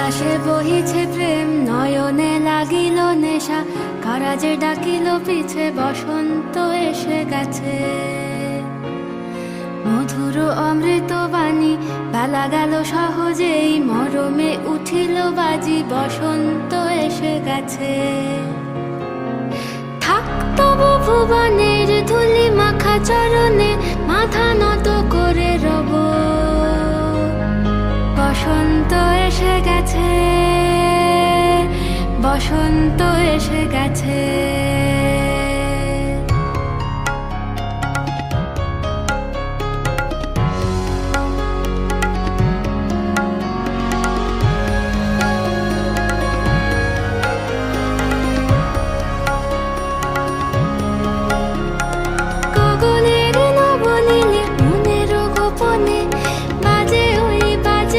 বাতাসে বহিছে প্রেম, নয়নে লাগিল নেশা, কারাজে ডাকিল পিছে, বসন্ত এসে গেছে। মধুর অমৃত বাণী, বেলা গেল সহজেই, মরমে উঠিল বাজি, বসন্ত এসে গেছে। থাক তবু ভুবনের ধুলি মাখা চরণে, মাথা নত করে রব। বসন্ত এসে গেছে, বসন্ত এসে গেছে।